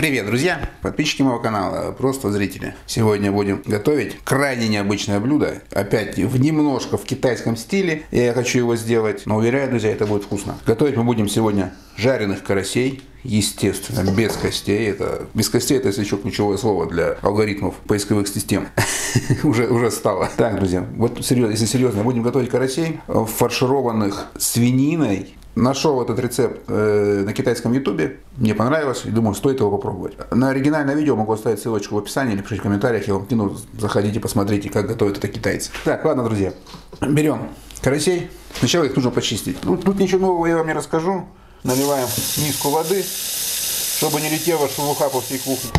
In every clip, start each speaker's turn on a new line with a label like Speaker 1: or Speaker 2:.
Speaker 1: Привет, друзья, подписчики моего канала, просто зрители. Сегодня будем готовить крайне необычное блюдо. Опять немножко в китайском стиле. Я хочу его сделать, но уверяю, друзья, это будет вкусно. Готовить мы будем сегодня жареных карасей. Естественно, без костей. Без костей это, если что, ключевое слово для алгоритмов поисковых систем. уже стало. Так, друзья, вот если серьезно, будем готовить карасей, фаршированных свининой. Нашел этот рецепт на китайском ютубе, мне понравилось и думаю, стоит его попробовать. На оригинальное видео могу оставить ссылочку в описании или пишите в комментариях, я вам кину, заходите, посмотрите, как готовят это китайцы. Так, ладно, друзья, берем карасей, сначала их нужно почистить. Тут ничего нового я вам не расскажу. Наливаем миску воды, чтобы не летела шелуха по всей кухне.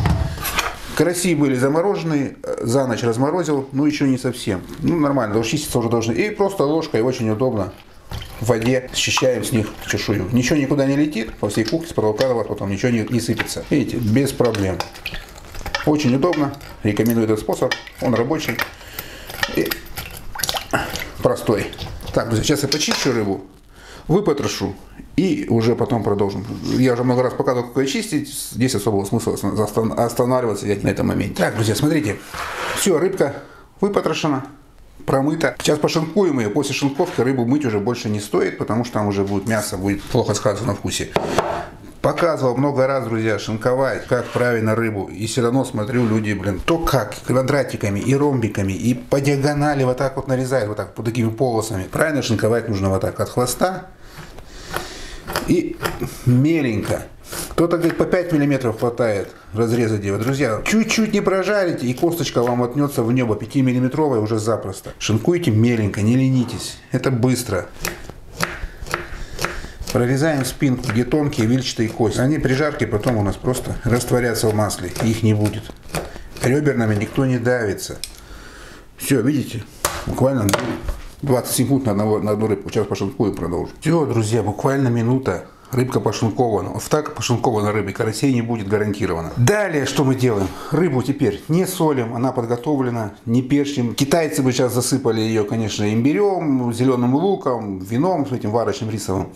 Speaker 1: Караси были замороженные, за ночь разморозил, но еще не совсем. Ну, нормально, чиститься уже должны. И просто ложкой очень удобно. В воде счищаем с них чешую. Ничего никуда не летит, по всей кухне с потолка потом ничего не сыпется. Видите, без проблем. Очень удобно. Рекомендую этот способ. Он рабочий и простой. Так, друзья, сейчас я почищу рыбу, выпотрошу и уже потом продолжим. Я уже много раз показывал, как ее чистить. Здесь особого смысла останавливаться на этом моменте. Так, друзья, смотрите. Все, рыбка выпотрошена. Промыто. Сейчас пошинкуем ее. После шинковки рыбу мыть уже больше не стоит, потому что там уже будет мясо, будет плохо сказываться на вкусе. Показывал много раз, друзья, шинковать, как правильно рыбу. И все равно смотрю, люди, то как квадратиками и ромбиками, и по диагонали вот так вот нарезают, вот так, вот такими полосами. Правильно шинковать нужно вот так, от хвоста и меленько. Кто-то говорит, по 5 мм хватает разрезать его. Друзья, чуть-чуть не прожарите, и косточка вам отнется в небо. 5-миллиметровая уже запросто. Шинкуйте меленько, не ленитесь. Это быстро. Прорезаем спинку, где тонкие вильчатые кости. Они при жарке потом у нас просто растворятся в масле. Их не будет. Реберными никто не давится. Все, видите? Буквально 20 секунд на одну рыбку. Сейчас пошинкую и продолжу. Все, друзья, буквально минута. Рыбка пошинкована. Вот так пошинкована рыба, карасей не будет гарантированно. Далее что мы делаем? Рыбу теперь не солим, она подготовлена, не перчим. Китайцы бы сейчас засыпали ее, конечно, имбирем, зеленым луком, вином, с этим варочным рисовым,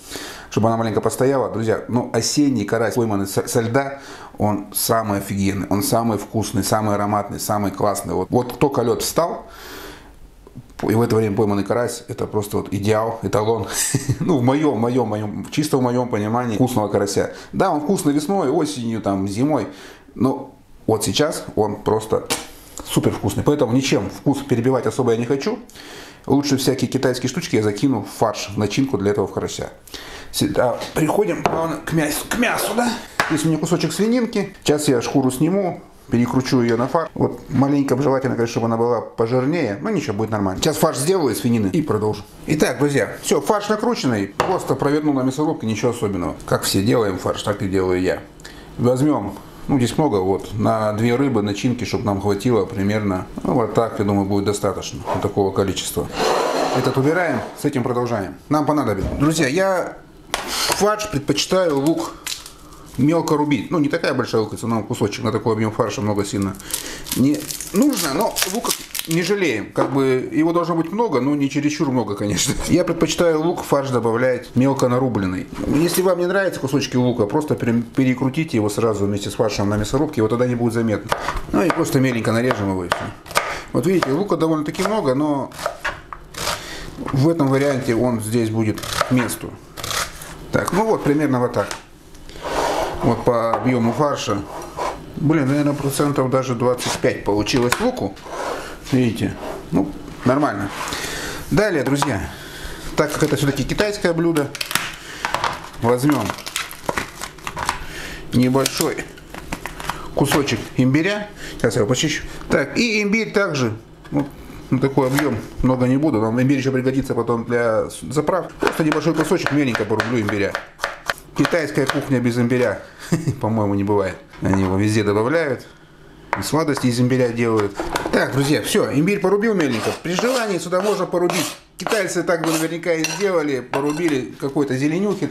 Speaker 1: чтобы она маленько постояла. Друзья, осенний карась, пойманный со льда, он самый офигенный, он самый вкусный, самый ароматный, самый классный. Вот только лед встал, и в это время пойманный карась — это просто идеал, эталон, чисто в моем понимании вкусного карася. Да, он вкусный весной, осенью, зимой, но вот сейчас он просто супер вкусный. Поэтому ничем вкус перебивать особо я не хочу. Лучше всякие китайские штучки я закину в фарш, в начинку для этого карася. Приходим к мясу, да? Здесь у меня кусочек свининки. Сейчас я шкуру сниму. Перекручу ее на фарш. Вот маленько желательно, конечно, чтобы она была пожирнее. Но ничего, будет нормально. Сейчас фарш сделаю из свинины и продолжу. Итак, друзья, все, фарш накрученный. Просто провернул на мясорубке, ничего особенного. Как все делаем фарш, так и делаю я. Возьмем, здесь много, на 2 рыбы начинки, чтобы нам хватило примерно. Вот так, я думаю, будет достаточно. Вот такого количества. Этот убираем, с этим продолжаем. Нам понадобится. Друзья, я фарш предпочитаю лук мелко рубить. Не такая большая луковица, нам кусочек на такой объем фарша много сильно не нужно, но лука не жалеем. Его должно быть много, но не чересчур много, конечно. Я предпочитаю лук в фарш добавлять мелко нарубленный. Если вам не нравятся кусочки лука, просто перекрутите его сразу вместе с фаршем на мясорубке, его тогда не будет заметно. И просто меленько нарежем его и все. Вот видите, лука довольно-таки много, но в этом варианте он здесь будет к месту. Так, примерно вот так. Вот по объему фарша. Наверное, процентов даже 25 получилось луку. Видите? Нормально. Далее, друзья, так как это все-таки китайское блюдо, возьмем небольшой кусочек имбиря. Сейчас я его почищу. Так, и имбирь также. На такой объем много не буду. Вам имбирь еще пригодится потом для заправки. Просто небольшой кусочек, меленько порублю имбиря. Китайская кухня без имбиря, по-моему, не бывает. Они его везде добавляют. И сладости из имбиря делают. Так, друзья, все, имбирь порубил меленько. При желании сюда можно порубить. Китайцы так бы наверняка и сделали. Порубили какой-то зеленюхи,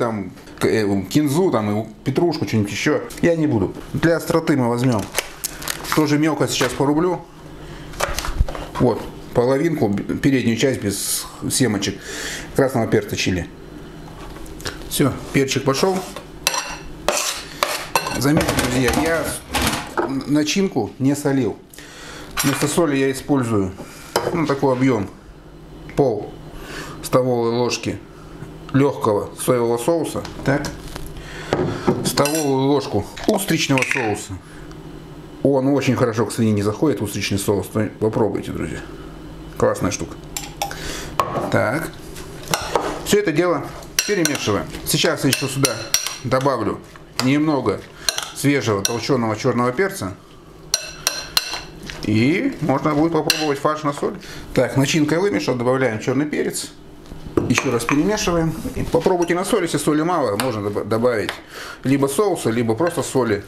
Speaker 1: кинзу, и петрушку, что-нибудь еще. Я не буду. Для остроты мы возьмем. Тоже мелко сейчас порублю. Вот, половинку, переднюю часть без семечек красного перца чили. Все, перчик пошел. Заметьте, друзья, я начинку не солил. Вместо соли я использую такой объем, пол столовой ложки легкого соевого соуса. Так. Столовую ложку устричного соуса. Он очень хорошо к свинине заходит, устричный соус. Попробуйте, друзья. Классная штука. Так. Все это дело перемешиваем. Сейчас я еще сюда добавлю немного свежего толченого черного перца. И можно будет попробовать фарш на соль. Так, начинка вымешал, добавляем черный перец. Еще раз перемешиваем. И попробуйте на соль, если соли мало, можно добавить либо соуса, либо просто соли.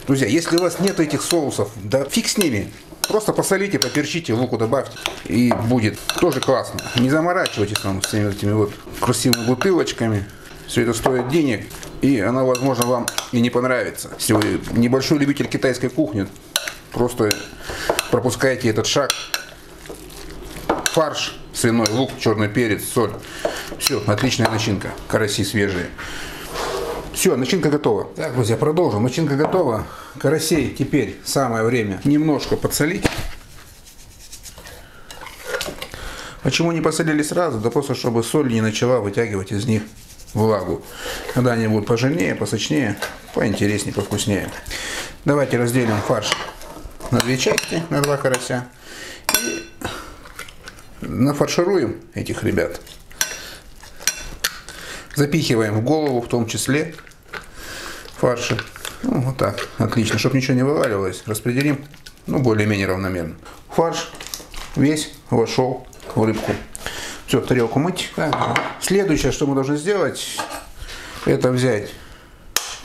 Speaker 1: Друзья, если у вас нет этих соусов, да фиг с ними. Просто посолите, поперчите, луку добавьте. И будет тоже классно. Не заморачивайтесь там с этими вот красивыми бутылочками. Все это стоит денег. И она, возможно, вам и не понравится. Если вы небольшой любитель китайской кухни, просто пропускайте этот шаг. Фарш свиной, лук, черный перец, соль. Все, отличная начинка. Караси свежие. Все, начинка готова. Так, друзья, продолжим. Начинка готова. Карасей теперь самое время немножко подсолить. Почему не посолили сразу? Да просто чтобы соль не начала вытягивать из них влагу. Когда они будут пожирнее, посочнее, поинтереснее, повкуснее. Давайте разделим фарш на две части, на два карася. И нафаршируем этих ребят. Запихиваем в голову, в том числе фарши. Ну, вот так, отлично, чтобы ничего не вываливалось. Распределим, более-менее равномерно. Фарш весь вошел в рыбку. Все, тарелку мыть. Так. Следующее, что мы должны сделать, это взять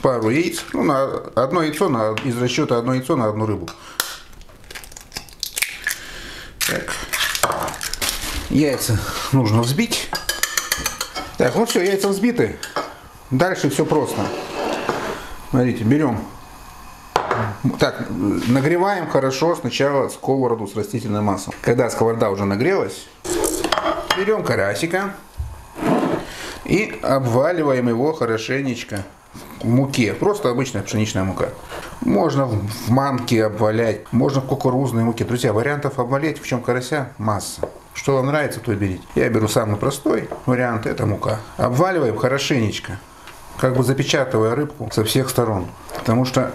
Speaker 1: пару яиц. На одно яйцо, из расчета одно яйцо на одну рыбу. Так. Яйца нужно взбить. Так, ну все, яйца взбиты. Дальше все просто. Смотрите, берем. Так, нагреваем хорошо сначала сковороду с растительным маслом. Когда сковорода уже нагрелась, берем карасика и обваливаем его хорошенечко в муке. Просто обычная пшеничная мука. Можно в манке обвалять, можно в кукурузной муке. Друзья, вариантов обвалять, в чем карася, масса. Что вам нравится, то и берите. Я беру самый простой вариант, это мука. Обваливаем хорошенечко, как бы запечатывая рыбку со всех сторон. Потому что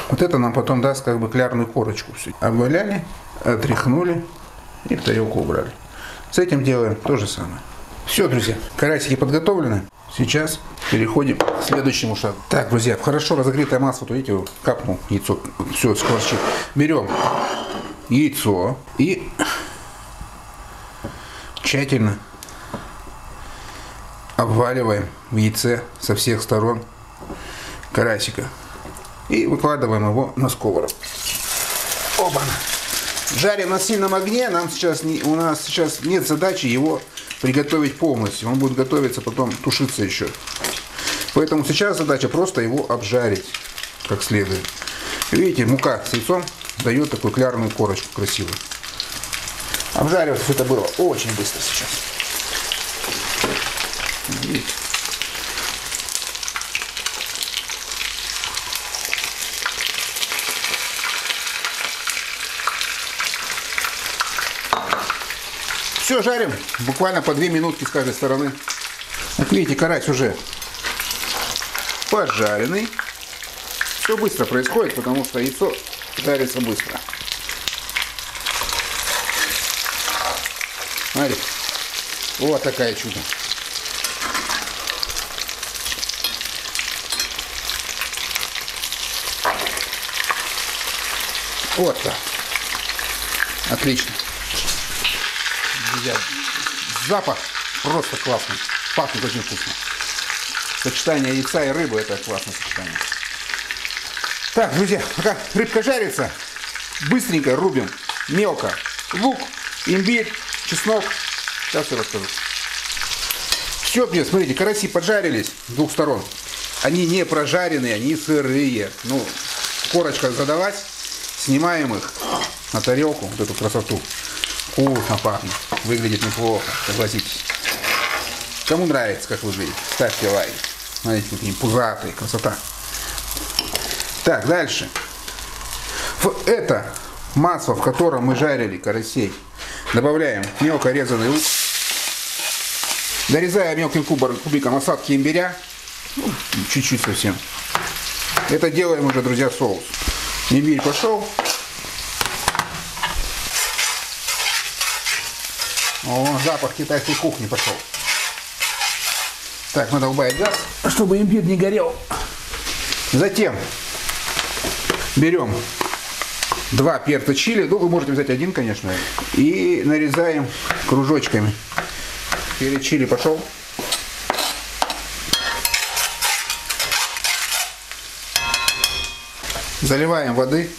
Speaker 1: вот это нам потом даст как бы клярную корочку. Обваляли, отряхнули и в тарелку убрали. С этим делаем то же самое. Все, друзья, карасики подготовлены. Сейчас переходим к следующему шагу. Так, друзья, в хорошо разогретое масло, вот видите, капнул яйцо, все скворчит. Берем яйцо и тщательно обваливаем в яйце со всех сторон карасика и выкладываем его на сковороду. Оба! Жарим на сильном огне. У нас сейчас нет задачи его приготовить полностью. Он будет готовиться, потом тушиться еще. Поэтому сейчас задача просто его обжарить как следует. Видите, мука с яйцом дает такую клярную корочку красивую. Обжариваться это было очень быстро сейчас. Видите? Все, жарим буквально по 2 минутки с каждой стороны. Как видите, карась уже поджаренный. Все быстро происходит, потому что яйцо жарится быстро. Смотрите, вот такая чудо. Вот так. Отлично. Друзья, запах просто классный. Пахнет очень вкусно. Сочетание яйца и рыбы — это классное сочетание. Так, друзья, пока рыбка жарится, быстренько рубим мелко лук, имбирь, чеснок. Сейчас все расскажу. Все, нет, смотрите, караси поджарились с двух сторон. Они не прожаренные, они сырые. Ну, корочка задалась. Снимаем их на тарелку, вот эту красоту. Вкусно пахнет. Выглядит неплохо, согласитесь. Кому нравится, как выглядит, ставьте лайк. Смотрите, какие пузатые, красота. Так, дальше. В это масло, в котором мы жарили карасей, добавляем мелко резанный лук. Дорезая мелким кубиком осадки имбиря. Чуть-чуть совсем. Это делаем уже, друзья, соус. Имбирь пошел. О, запах китайской кухни пошел. Так, надо убавить газ, чтобы имбирь не горел. Затем берем 2 перца чили. Ну, вы можете взять один, конечно. И нарезаем кружочками. Перец чили пошел. Заливаем воды.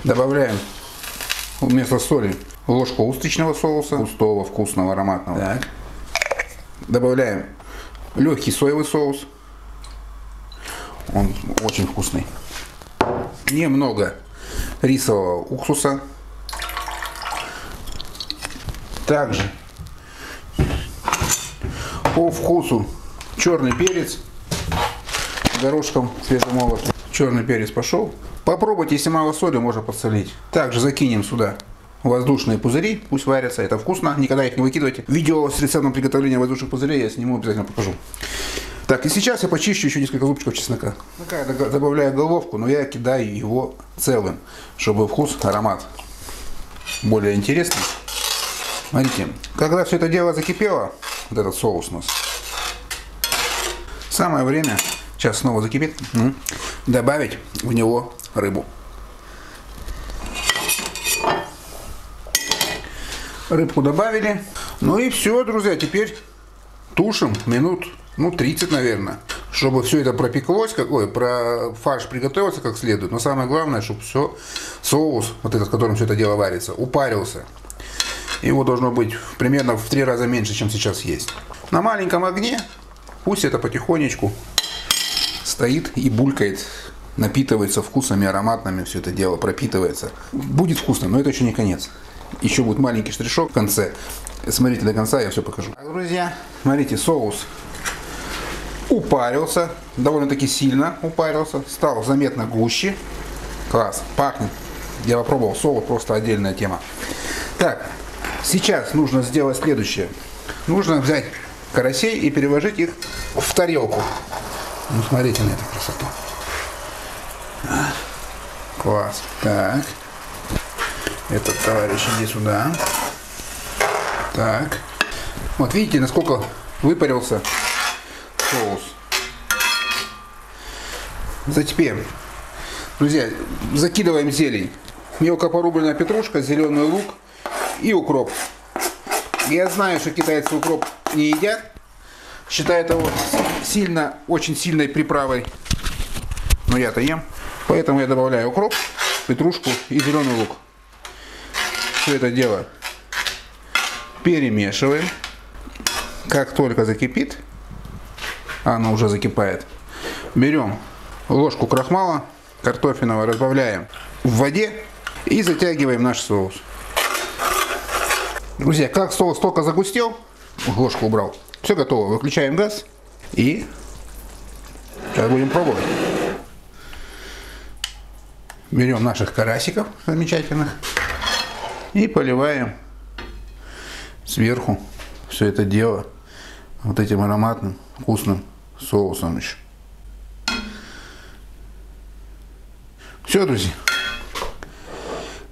Speaker 1: Добавляем вместо соли ложку устричного соуса, густого, вкусного, ароматного. Так. Добавляем легкий соевый соус. Он очень вкусный. Немного рисового уксуса. Также по вкусу черный перец горошком свежемолотым. Черный перец пошел. Попробуйте, если мало соли, можно подсолить. Также закинем сюда воздушные пузыри, пусть варятся, это вкусно, никогда их не выкидывайте. Видео с рецептом приготовления воздушных пузырей я сниму, обязательно покажу. Так, и сейчас я почищу еще несколько зубчиков чеснока. Я добавляю головку, но я кидаю его целым, чтобы вкус, аромат более интересный. Смотрите, когда все это дело закипело, вот этот соус у нас, самое время, сейчас снова закипит, добавить в него рыбу. Рыбку добавили. Ну и все, друзья, теперь тушим минут, 30, наверное, чтобы все это пропеклось, фарш приготовился как следует. Но самое главное, чтобы все, соус, вот этот, в котором все это дело варится, упарился. Его должно быть примерно в 3 раза меньше, чем сейчас есть. На маленьком огне пусть это потихонечку стоит и булькает, напитывается вкусами ароматными, все это дело пропитывается. Будет вкусно, но это еще не конец. Еще будет маленький штришок в конце. Смотрите до конца, я все покажу. Друзья, смотрите, соус упарился, довольно-таки сильно упарился, стал заметно гуще. Класс, пахнет. Я попробовал, соус просто отдельная тема. Так, сейчас нужно сделать следующее. Нужно взять карасей и переложить их в тарелку. Ну, смотрите на эту красоту. Класс. Так. Этот товарищ, иди сюда. Так. Вот видите, насколько выпарился соус. Затем, друзья, закидываем зелень. Мелко порубленная петрушка, зеленый лук и укроп. Я знаю, что китайцы укроп не едят. Считают его очень сильной приправой. Но я-то ем. Поэтому я добавляю укроп, петрушку и зеленый лук. Все это дело перемешиваем. Как только закипит, оно уже закипает, берем ложку крахмала картофельного, разбавляем в воде и затягиваем наш соус. Друзья, как соус только загустел, ложку убрал, все готово. Выключаем газ и сейчас будем пробовать. Берем наших карасиков замечательных и поливаем сверху все это дело вот этим ароматным вкусным соусом еще. Все, друзья,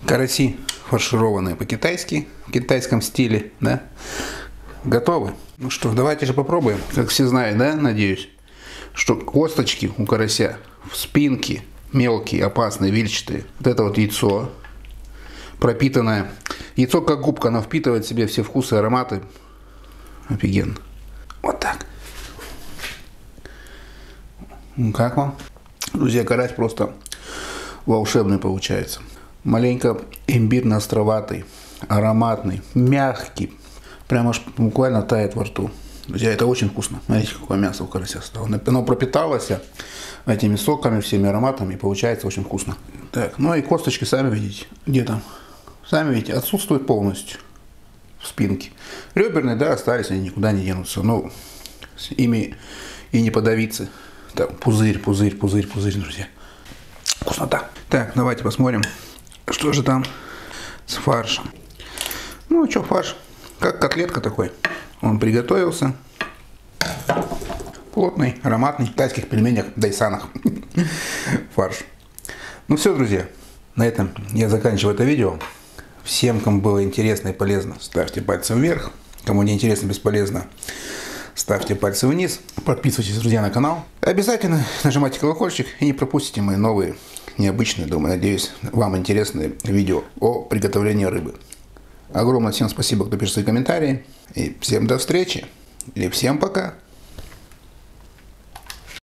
Speaker 1: караси фаршированные по-китайски, в китайском стиле, да, готовы. Ну что, давайте же попробуем. Как все знают, да, надеюсь, что косточки у карася в спинке мелкие, опасные, вильчатые. Вот это вот яйцо пропитанное. Яйцо как губка, оно впитывает в себе все вкусы, ароматы. Офигенно. Вот так. Ну, как вам? Друзья, карась просто волшебный получается. Маленько имбирно-островатый, ароматный, мягкий. Прямо аж буквально тает во рту. Друзья, это очень вкусно. Смотрите, какое мясо у карася стало. Оно пропиталось этими соками, всеми ароматами, и получается очень вкусно. Так, ну и косточки, сами видите, где там? Сами видите, отсутствуют полностью в спинке. Реберные, да, остались, они никуда не денутся. Но ими и не подавиться Так, пузырь, друзья. Вкуснота. Так, давайте посмотрим, что же там с фаршем. Ну, что фарш? Как котлетка такой. Он приготовился. Плотный, ароматный, в тайских пельменях, дайсанах. Фарш. Ну все, друзья. На этом я заканчиваю это видео. Всем, кому было интересно и полезно, ставьте пальцы вверх. Кому не интересно и бесполезно, ставьте пальцы вниз. Подписывайтесь, друзья, на канал. Обязательно нажимайте колокольчик и не пропустите мои новые, необычные, думаю, надеюсь, вам интересные видео о приготовлении рыбы. Огромное всем спасибо, кто пишет свои комментарии. И всем до встречи. Или всем пока.